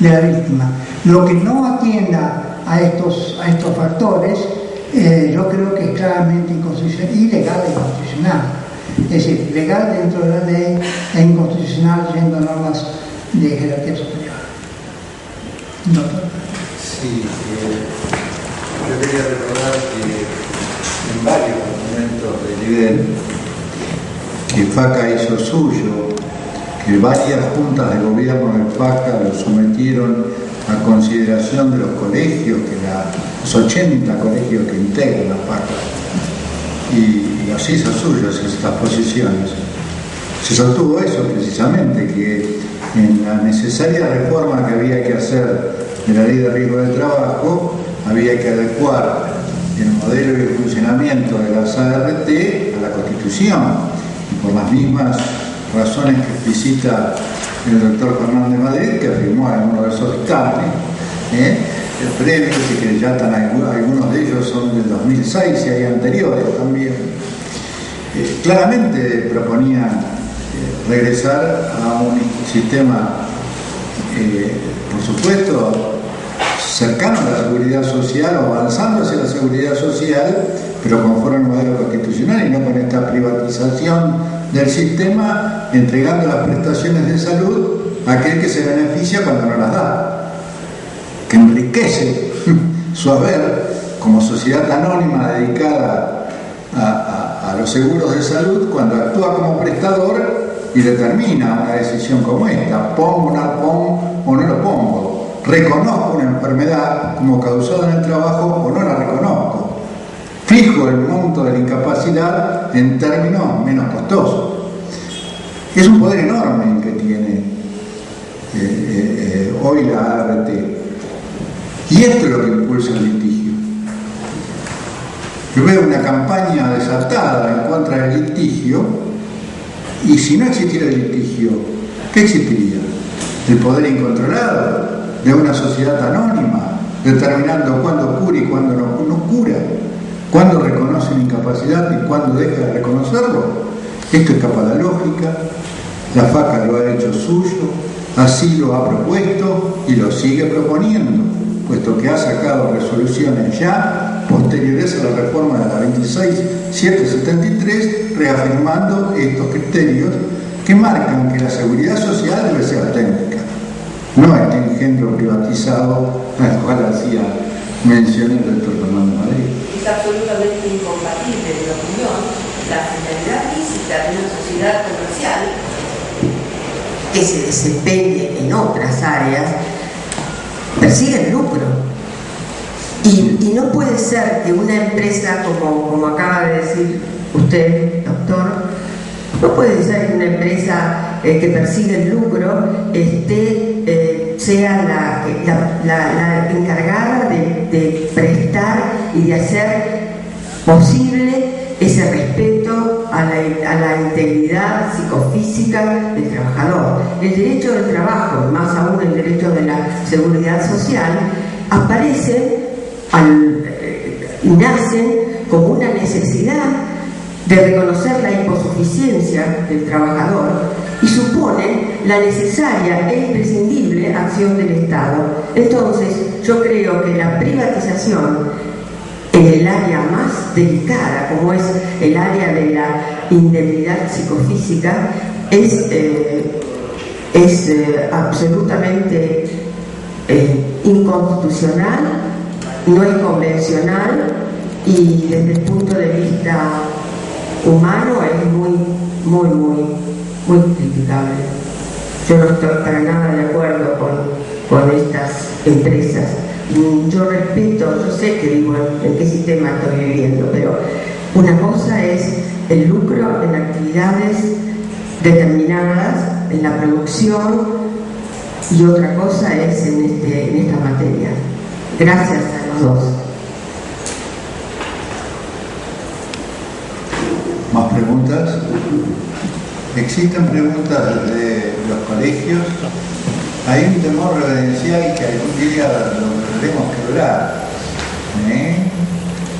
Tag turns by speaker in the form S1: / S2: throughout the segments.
S1: de la víctima. Lo que no atienda a estos factores, yo creo que es claramente inconstitucional, ilegal e inconstitucional. Es decir, legal dentro de la ley e inconstitucional yendo a normas de jerarquía superior. Doctor.
S2: Sí, yo quería recordar que en varios documentos del IDEN que FACA hizo suyo, que varias juntas de gobierno del FACA lo sometieron a consideración de los colegios, los 80 colegios que integran la FACA, y los hizo suyos estas posiciones. Se sostuvo eso precisamente, que en la necesaria reforma que había que hacer de la ley de riesgo del trabajo, había que adecuar el modelo y el funcionamiento de las ART a la Constitución, y por las mismas razones que explicita el doctor Fernández Madrid, que afirmó algunos de esos dictámenes previos, y que ya están, algunos de ellos son del 2006 y hay anteriores también. Claramente proponían regresar a un sistema, por supuesto, cercano a la seguridad social o avanzando hacia la seguridad social, pero conforme al modelo constitucional y no con esta privatización del sistema, entregando las prestaciones de salud a aquel que se beneficia cuando no las da, que enriquece su haber como sociedad anónima dedicada a los seguros de salud cuando actúa como prestador y determina una decisión como esta: pongo un arpón o no lo pongo, reconozco una enfermedad como causada en el trabajo o no la reconozco, fijo el monto de la incapacidad en términos menos costosos. Es un poder enorme el que tiene hoy la ART, y esto es lo que impulsa el litigio. Yo veo una campaña desatada en contra del litigio, y si no existiera el litigio, ¿qué existiría? El poder incontrolado de una sociedad anónima, determinando cuándo cura y cuándo no cura, cuándo reconoce una incapacidad y cuándo deja de reconocerlo. Esto escapa a la lógica. La FACA lo ha hecho suyo, así lo ha propuesto y lo sigue proponiendo, puesto que ha sacado resoluciones ya posteriores a la reforma de la 26773, reafirmando estos criterios que marcan que la seguridad social debe ser auténtica, no este engendro privatizado al cual hacía mención el doctor Fernández Madrid.
S3: Es absolutamente incompatible, en mi opinión, la finalidad física de una sociedad comercial que se desempeñe en otras áreas, persigue el lucro. Y no puede ser que una empresa, como acaba de decir usted, doctor, no puede ser que una empresa que persigue el lucro sea la encargada de prestar y de hacer posible ese respeto a la integridad psicofísica del trabajador. El derecho del trabajo, más aún el derecho de la seguridad social, aparecen y nacen como una necesidad de reconocer la imposuficiencia del trabajador y suponen la necesaria e imprescindible acción del Estado. Entonces, yo creo que la privatización en el área más delicada, como es el área de la indemnidad psicofísica, es absolutamente inconstitucional, no es convencional, y desde el punto de vista humano es muy criticable. Yo no estoy para nada de acuerdo con estas empresas. Yo respeto, yo sé que digo en qué sistema estoy viviendo, pero una cosa es el lucro en actividades determinadas, en la producción, y otra cosa es en esta materia. Gracias a los dos.
S2: ¿Más preguntas? ¿Existen preguntas desde los colegios? Hay un temor reverencial que algún día lo tendremos que lograr,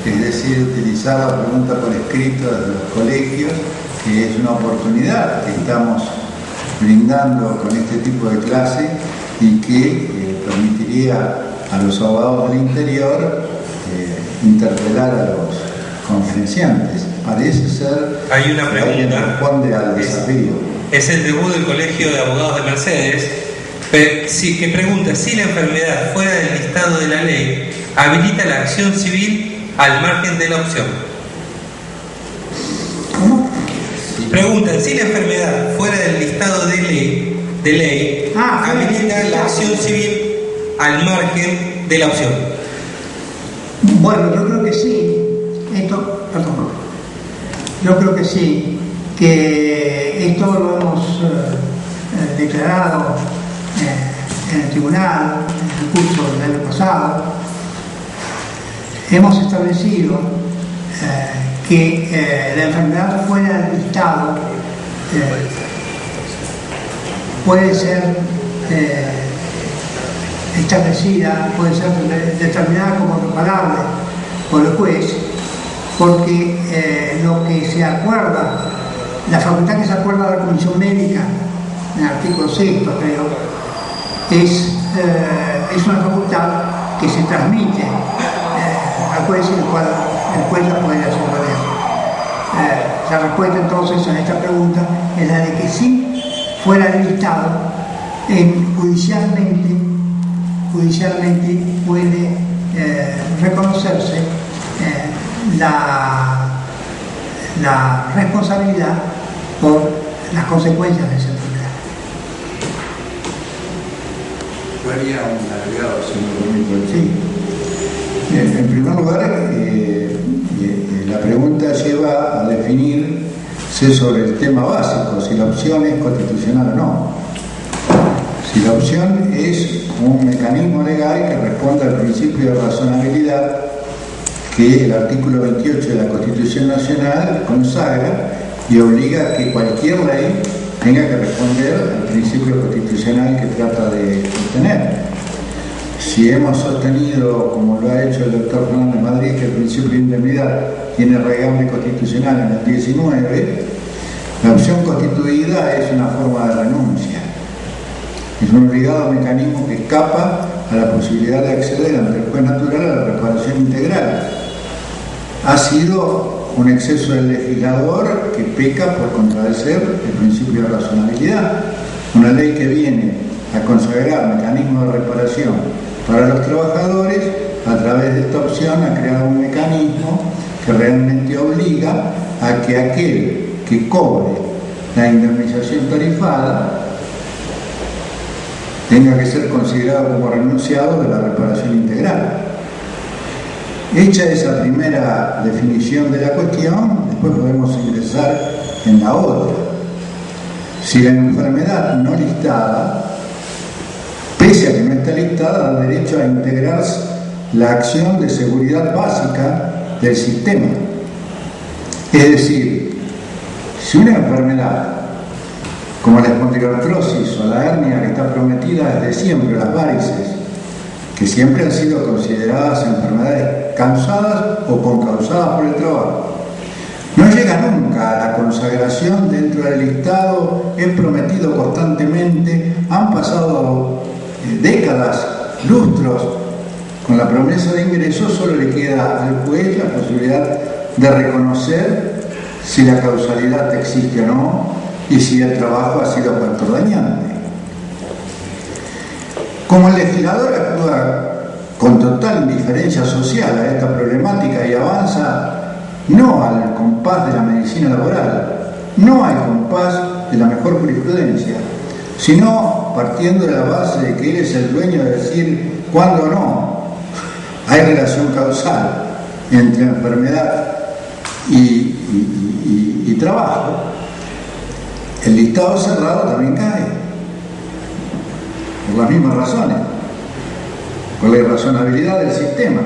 S2: es decir, utilizar la pregunta por escrito desde los colegios, que es una oportunidad que estamos brindando con este tipo de clase y que permitiría a los abogados del interior interpelar a los conferenciantes. Parece ser
S4: hay una pregunta
S2: que responde al desafío.
S4: Es el debut del Colegio de Abogados de Mercedes, que pregunta si la enfermedad fuera del listado de la ley habilita la acción civil al margen de la opción.
S1: ¿Cómo?
S4: Preguntan si la enfermedad fuera del listado de ley habilita la acción civil al margen de la opción.
S1: Bueno, yo creo que sí. Yo creo que sí, que esto lo hemos declarado en el tribunal, en el curso del año pasado. Hemos establecido que la enfermedad fuera del listado puede ser establecida, puede ser determinada como reparable por el juez, porque lo que se acuerda, la facultad que se acuerda de la comisión médica, en el artículo 6, creo, es una facultad que se transmite al juez y el cual el juez la puede hacer valer. La respuesta entonces a esta pregunta es la de que sí fuera del listado, judicialmente puede reconocerse la responsabilidad por las consecuencias de esa enfermedad.
S2: Haría un agregado, si me permite. Sí. En primer lugar, la pregunta lleva a definirse sobre el tema básico, si la opción es constitucional o no. Si la opción es un mecanismo legal que responde al principio de razonabilidad que el artículo 28 de la Constitución Nacional consagra y obliga a que cualquier ley tenga que responder al principio constitucional que trata de obtener. Si hemos sostenido, como lo ha hecho el doctor Fernández Madrid, que el principio de indemnidad tiene raigambre constitucional en el 19, la opción constituida es una forma de renuncia. Es un obligado mecanismo que escapa a la posibilidad de acceder ante el juez natural a la reparación integral. Ha sido un exceso del legislador que peca por contradecer el principio de razonabilidad. Una ley que viene a consagrar mecanismos de reparación para los trabajadores, a través de esta opción ha creado un mecanismo que realmente obliga a que aquel que cobre la indemnización tarifada tenga que ser considerado como renunciado de la reparación integral. Hecha esa primera definición de la cuestión, después podemos ingresar en la otra. Si la enfermedad no listada, pese a que no está listada, da derecho a integrar la acción de seguridad básica del sistema. Es decir, si una enfermedad como la espondiloartrosis o la hernia que está prometida desde siempre, las varices, que siempre han sido consideradas enfermedades causadas o concausadas por el trabajo, no llega nunca a la consagración dentro del listado, es prometido constantemente, han pasado décadas, lustros, con la promesa de ingreso, solo le queda al juez la posibilidad de reconocer si la causalidad existe o no, y si el trabajo ha sido factor dañante. Como el legislador actúa con total indiferencia social a esta problemática y avanza no al compás de la medicina laboral, no al compás de la mejor jurisprudencia, sino partiendo de la base de que él es el dueño de decir cuándo no hay relación causal entre enfermedad y trabajo, el listado cerrado también cae, por las mismas razones, por la irrazonabilidad del sistema,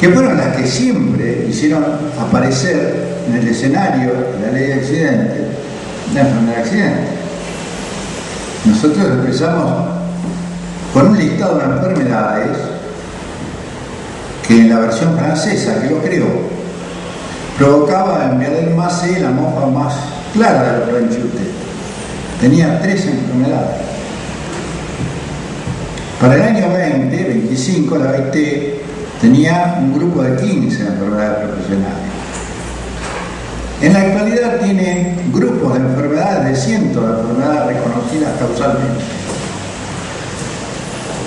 S2: que fueron las que siempre hicieron aparecer en el escenario de la ley de accidentes la enfermedad de accidente. Nosotros empezamos con un listado de enfermedades que en la versión francesa que lo creó provocaba en Viadelmacé la mofa más clara de lo que ha dicho usted. Tenía 3 enfermedades. Para el año 25, la OIT tenía un grupo de 15 enfermedades profesionales. En la actualidad tiene grupos de enfermedades, de cientos de enfermedades reconocidas causalmente.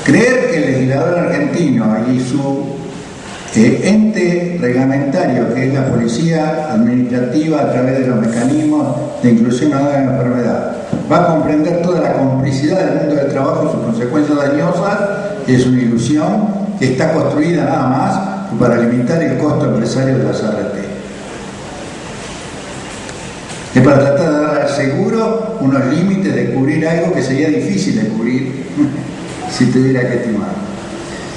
S2: Creer que el legislador argentino y su ente reglamentario, que es la policía administrativa a través de los mecanismos de inclusión a la enfermedad, va a comprender toda la complicidad del mundo del trabajo y sus consecuencias dañosas, es una ilusión que está construida nada más para limitar el costo empresario de las ART. Es para tratar de dar al seguro unos límites de cubrir algo que sería difícil de cubrir si tuviera que estimar.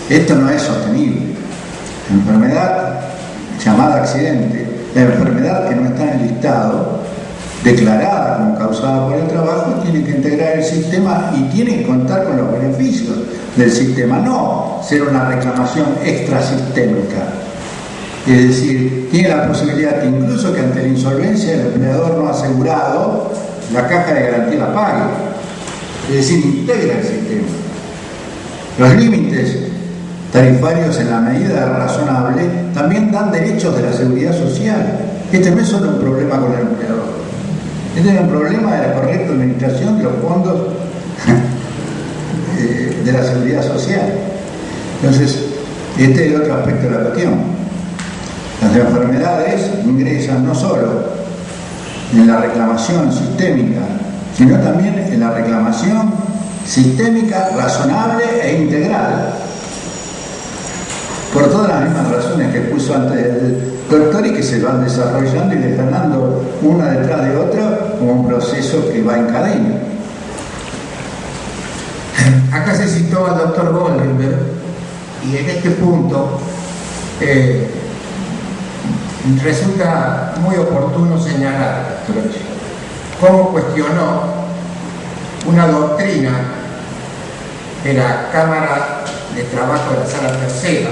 S2: Esto no es sostenible. La enfermedad llamada accidente, la enfermedad que no está en el listado, declarada como causada por el trabajo, tiene que integrar el sistema y tiene que contar con los beneficios del sistema, no ser una reclamación extrasistémica. Es decir, tiene la posibilidad que incluso que ante la insolvencia del empleador no asegurado, la caja de garantía la pague. Es decir, integra el sistema. Los límites tarifarios en la medida razonable también dan derechos de la seguridad social. Este no es solo un problema con el empleador, este es un problema de la correcta administración de los fondos de la seguridad social. Entonces, este es el otro aspecto de la cuestión. Las enfermedades ingresan no solo en la reclamación sistémica, sino también en la reclamación sistémica, razonable e integral, por todas las mismas razones que puso antes el doctor y que se van desarrollando y le están dando una detrás de otra como un proceso que va en cadena.
S5: Acá se citó al doctor Goldenberg y en este punto resulta muy oportuno señalar cómo cuestionó una doctrina de la Cámara de Trabajo de la Sala Tercera,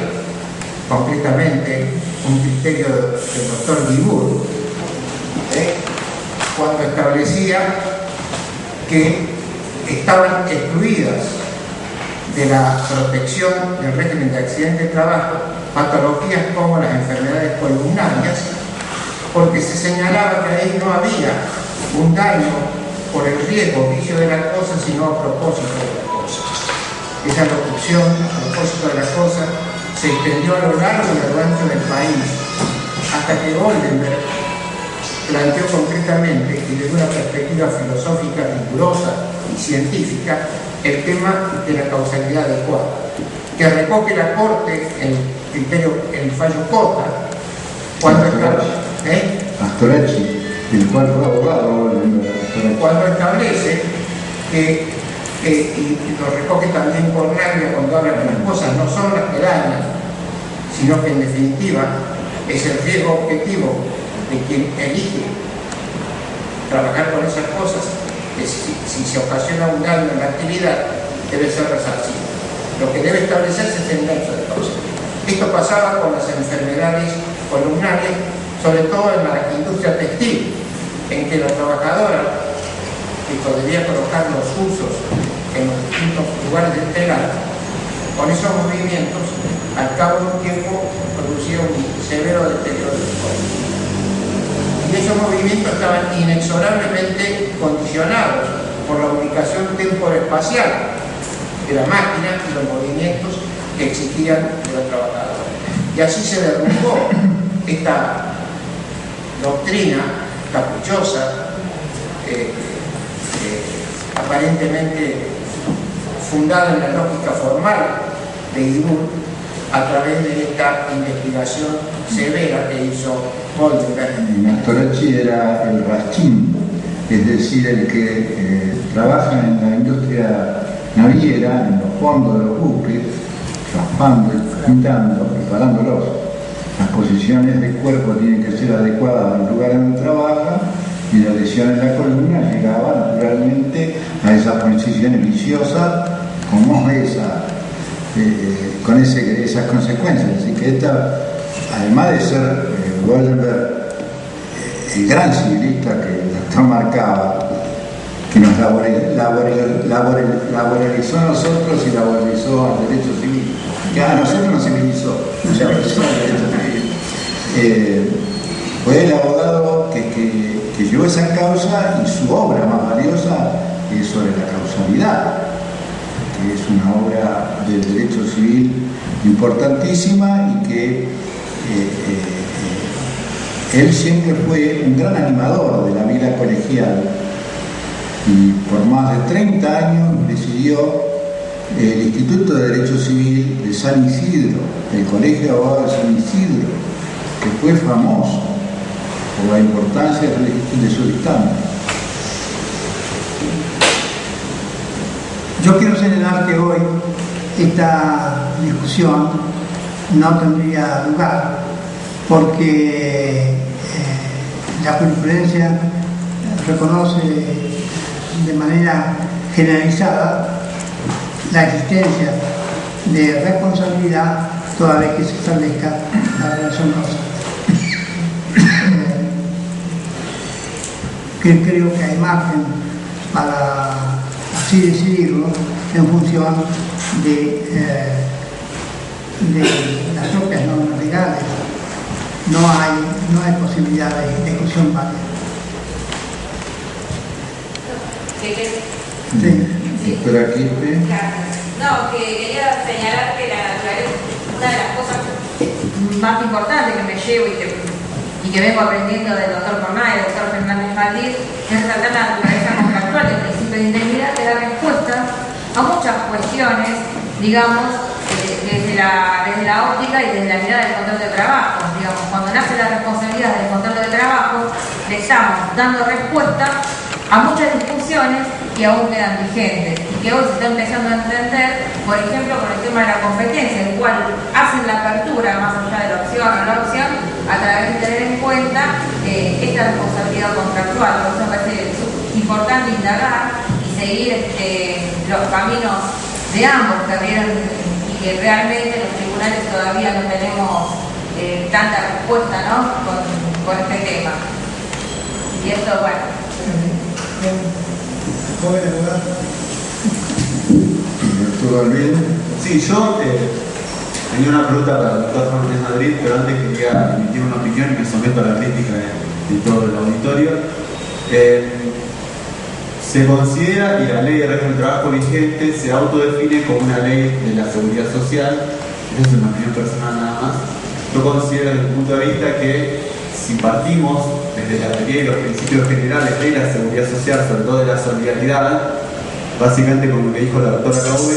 S5: concretamente un criterio del doctor Guibur, cuando establecía que estaban excluidas de la protección del régimen de accidente de trabajo patologías como las enfermedades columnarias, porque se señalaba que ahí no había un daño por el riesgo, vicio de la cosa, sino a propósito de la cosa. Esa locución, a propósito de la cosa, se extendió a lo largo y a lo ancho del país, hasta que Goldenberg planteó concretamente y desde una perspectiva filosófica rigurosa y científica el tema de la causalidad adecuada, que recoge la Corte en el fallo Cota, cuando
S2: Pastorecci, el cual fue abogado,
S5: cuando establece que, y lo recoge también Cornaglia cuando habla que las cosas no son las que dañan, sino que en definitiva es el riesgo objetivo de quien elige trabajar con esas cosas, que si se ocasiona un daño en la actividad debe ser resarcido. Lo que debe establecerse es el nexo de causa. Esto pasaba con las enfermedades columnarias, sobre todo en la industria textil, en que la trabajadora que podría colocar los usos en los distintos lugares del telar, con esos movimientos, al cabo de un tiempo producía un severo deterioro del cuerpo. Y esos movimientos estaban inexorablemente condicionados por la ubicación temporespacial de la máquina y los movimientos que exigían de la trabajadora. Y así se derrumbó esta doctrina caprichosa, aparentemente fundada en la lógica formal de Guibur, a través de esta investigación severa que hizo Goldenberg.
S2: Pastorecci era el rachín, es decir, el que trabaja en la industria naviera, en los fondos de los buques, raspando, pintando, preparándolos. Las posiciones del cuerpo tienen que ser adecuadas al lugar donde trabaja y la lesión en la columna llegaba naturalmente a esas posiciones viciosas como esa, con esas consecuencias. Así que esta, además de ser Goldenberg el gran civilista que el doctor marcaba, que nos laboralizó a nosotros y laboralizó al derecho civil. Que a nosotros nos civilizó, nos laboralizó al derecho civil. Fue el abogado que llevó esa causa, y su obra más valiosa es sobre la causalidad, que es una obra del derecho civil importantísima, y que él siempre fue un gran animador de la vida colegial, y por más de 30 años presidió el Instituto de Derecho Civil de San Isidro, el Colegio de Abogados de San Isidro, que fue famoso por la importancia de su dictamen.
S1: Yo quiero señalar que hoy esta discusión no tendría lugar, porque la jurisprudencia reconoce de manera generalizada la existencia de responsabilidad toda vez que se establezca la relación causal. Que creo que hay margen para así decidirlo en función de las propias normas legales. No hay posibilidad de ejecución válida.
S2: Doctora Quispe.
S6: No, que quería señalar que la naturaleza, una de las cosas más importantes que me llevo y que vengo aprendiendo del doctor Corná y del doctor Fernández Valdís, es resaltar la naturaleza contractual del principio de integridad, que da respuesta a muchas cuestiones, digamos, desde la óptica y desde la mirada del control de trabajo. Digamos, cuando nace la responsabilidad del control de trabajo, le estamos dando respuesta a muchas discusiones que aún quedan vigentes y que hoy se está empezando a entender, por ejemplo, con el tema de la competencia, el cual hacen la apertura, más allá de la opción o la opción, a través de tener en cuenta esta responsabilidad contractual. Por eso me parece importante indagar y seguir los caminos de ambos que abrieron, y que realmente los tribunales todavía no tenemos tanta respuesta, ¿no?, con este tema. Y esto, bueno.
S7: Sí, yo tenía una pregunta para el doctor Fernández Madrid, pero antes quería emitir una opinión y me someto a la crítica de todo el auditorio. Se considera, y la ley de régimen de trabajo vigente se autodefine como una ley de la seguridad social. Esa es una opinión personal nada más. Yo considero desde el punto de vista que si partimos desde la teoría y los principios generales de la seguridad social, sobre todo de la solidaridad, básicamente como lo que dijo la doctora Caube,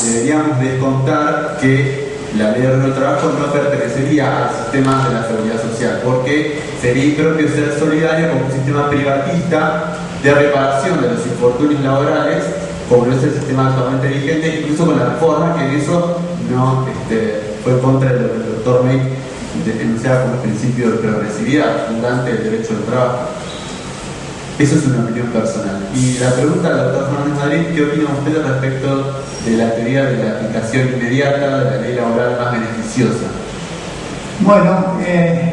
S7: deberíamos descontar que la ley de régimen de trabajo no pertenecería al sistema de la seguridad social, porque sería impropio ser solidario como un sistema privatista de reparación de los infortunios laborales, como no es el sistema actualmente vigente, incluso con la reforma, que en eso no fue en contra del doctor May, denunciada como el principio de progresividad fundante del derecho del trabajo. Eso es una opinión personal. Y la pregunta al doctor Fernández Madrid, ¿qué opina usted respecto de la teoría de la aplicación inmediata de la ley laboral más beneficiosa?
S1: Bueno,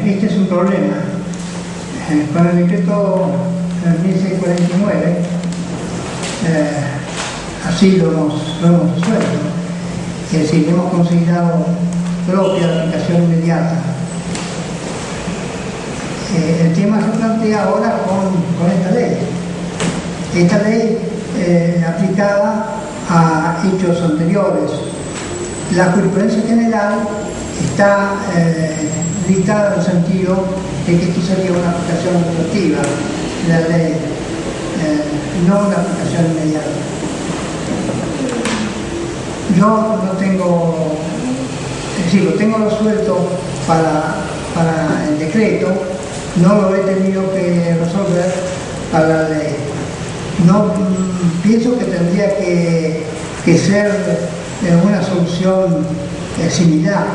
S1: este es un problema. Con el decreto 1649, así lo hemos resuelto. Es decir, hemos considerado propia la aplicación inmediata. El tema se plantea ahora con esta ley. Esta ley aplicada a hechos anteriores. La jurisprudencia general está listada en el sentido de que esto sería una aplicación retroactiva de la ley, no una aplicación inmediata. Yo no tengo, es decir, lo tengo resuelto para el decreto, no lo he tenido que resolver para la ley. No pienso que tendría que ser una solución similar,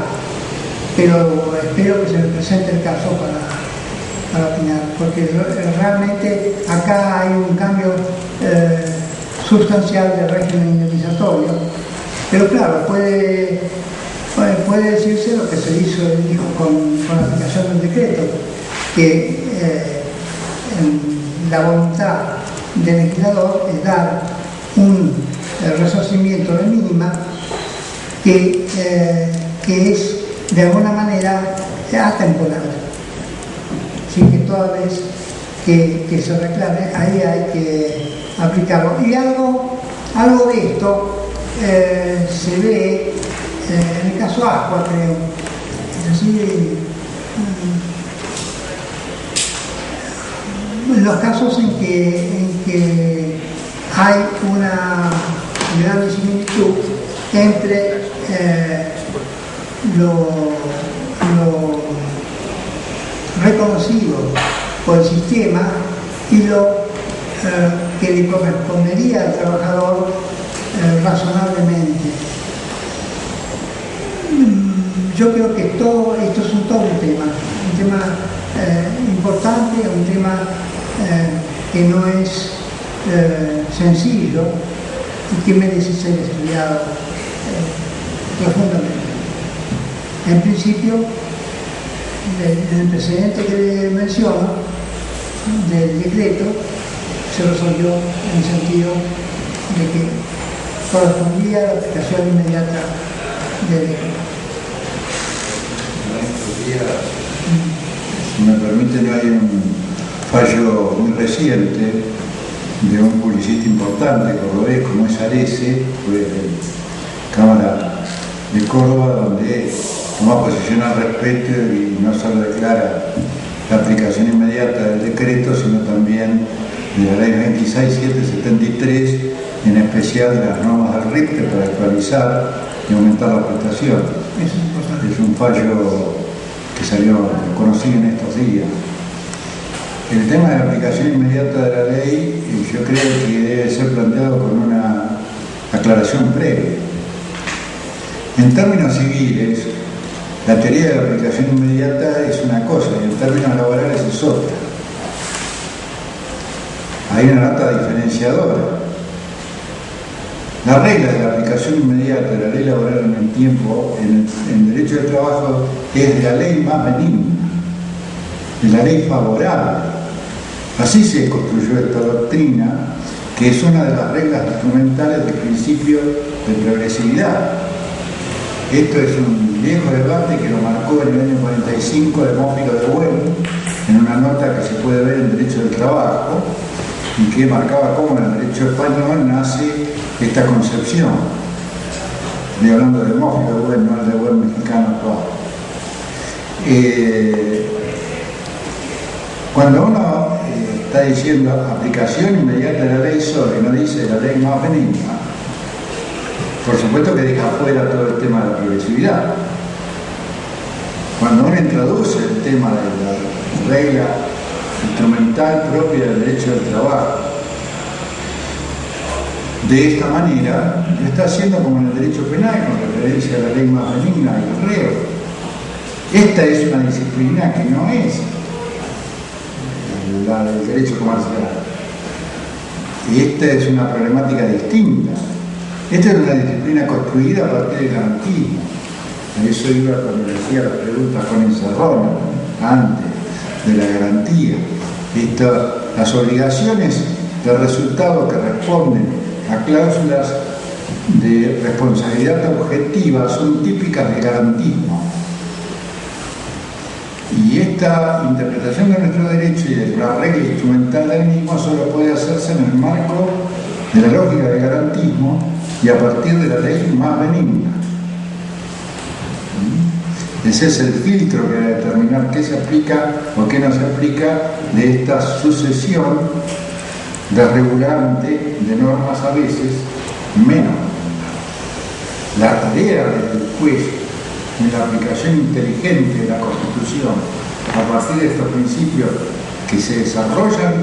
S1: pero espero que se me presente el caso para opinar, porque realmente acá hay un cambio sustancial del régimen indemnizatorio, pero claro, puede decirse lo que se dijo con la aplicación del decreto, que la voluntad del legislador es dar un resarcimiento de mínima que es de alguna manera atemporal. Así que toda vez que se reclame, ahí hay que aplicarlo. Y algo de esto se ve en el caso Ascua, creo. Es decir, los casos en que hay una gran similitud entre lo reconocido por el sistema y lo que le correspondería al trabajador razonablemente. Yo creo que todo esto es todo un tema importante, un tema que no es sencillo y que merece ser estudiado profundamente. En principio, en el precedente que menciono del decreto se resolvió en el sentido de que correspondía a la aplicación inmediata del decreto.
S2: Si me permiten, hay un fallo muy reciente de un publicista importante cordobés como es Arese, fue de Cámara de Córdoba, donde toma posición al respecto y no solo declara la aplicación inmediata del decreto, sino también de la ley 26773, en especial de las normas del RIPTE para actualizar y aumentar la prestación. Es un fallo que salió conocido en estos días. El tema de la aplicación inmediata de la ley, yo creo que debe ser planteado con una aclaración previa. En términos civiles, la teoría de la aplicación inmediata es una cosa y en términos laborales es otra. Hay una nota diferenciadora. La regla de la aplicación inmediata de la ley laboral en el tiempo, en derecho del trabajo, es de la ley más benigna, de la ley favorable. Así se construyó esta doctrina, que es una de las reglas instrumentales del principio de progresividad. Esto es un viejo debate que lo marcó en el año 45 Demófilo de Bueno, en una nota que se puede ver en Derecho del Trabajo, y que marcaba cómo en el derecho español nace esta concepción. Estoy hablando de Demófilo de Bueno, no el de Bueno mexicano actual. Cuando uno está diciendo aplicación inmediata de la ley solo y no dice la ley más benigna, por supuesto que deja fuera todo el tema de la progresividad. Cuando uno introduce el tema de la regla instrumental propia del derecho del trabajo, de esta manera, lo está haciendo como en el derecho penal, con referencia a la ley más benigna y el reo. Esta es una disciplina que no es la del derecho comercial. Y esta es una problemática distinta. Esta es una disciplina construida a partir del garantismo. A eso iba cuando decía la pregunta con Encerrona, antes de la garantía. Las obligaciones de resultado que responden a cláusulas de responsabilidad objetiva son típicas del garantismo. Y esta interpretación de nuestro derecho y de la regla instrumental del mismo solo puede hacerse en el marco de la lógica del garantismo y a partir de la ley más benigna. Ese es el filtro que debe determinar qué se aplica o qué no se aplica de esta sucesión desregulante de normas a veces menos. La tarea del juez en la aplicación inteligente de la Constitución a partir de estos principios que se desarrollan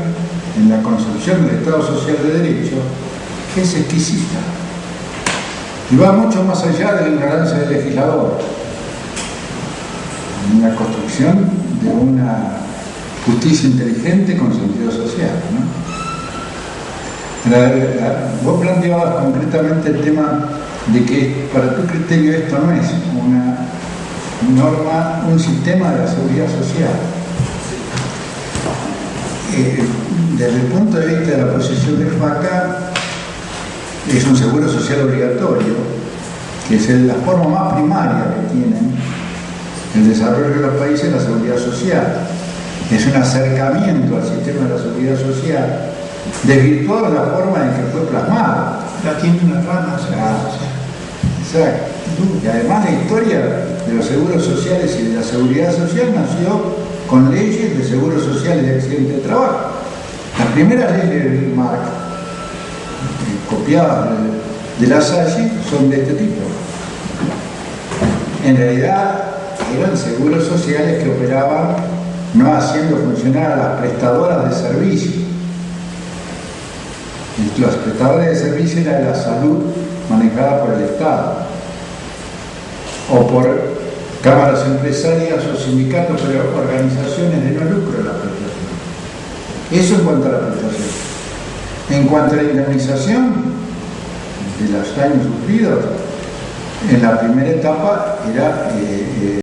S2: en la concepción del Estado Social de Derecho es exquisita y va mucho más allá de la ignorancia del legislador, en la construcción de una justicia inteligente con sentido social, ¿no? Vos planteabas concretamente el tema de que para tu criterio esto no es una norma, un sistema de la seguridad social. desde el punto de vista de la posición de FACA, es un seguro social obligatorio, que es la forma más primaria que tienen el desarrollo de los países, la seguridad social. Es un acercamiento al sistema de la seguridad social, desvirtuado en la forma en que fue plasmado.
S1: Ya tiene una rama.
S2: Exacto. Y además la historia de los seguros sociales y de la seguridad social nació con leyes de seguros sociales de accidente de trabajo. Las primeras leyes de Bismarck, copiadas de la Salle, son de este tipo. En realidad eran seguros sociales que operaban no haciendo funcionar a las prestadoras de servicio. Las prestadoras de servicio era la salud manejada por el Estado o por cámaras empresarias o sindicatos, pero organizaciones de no lucro de la prestación. Eso en cuanto a la prestación. En cuanto a la indemnización de los daños sufridos, en la primera etapa era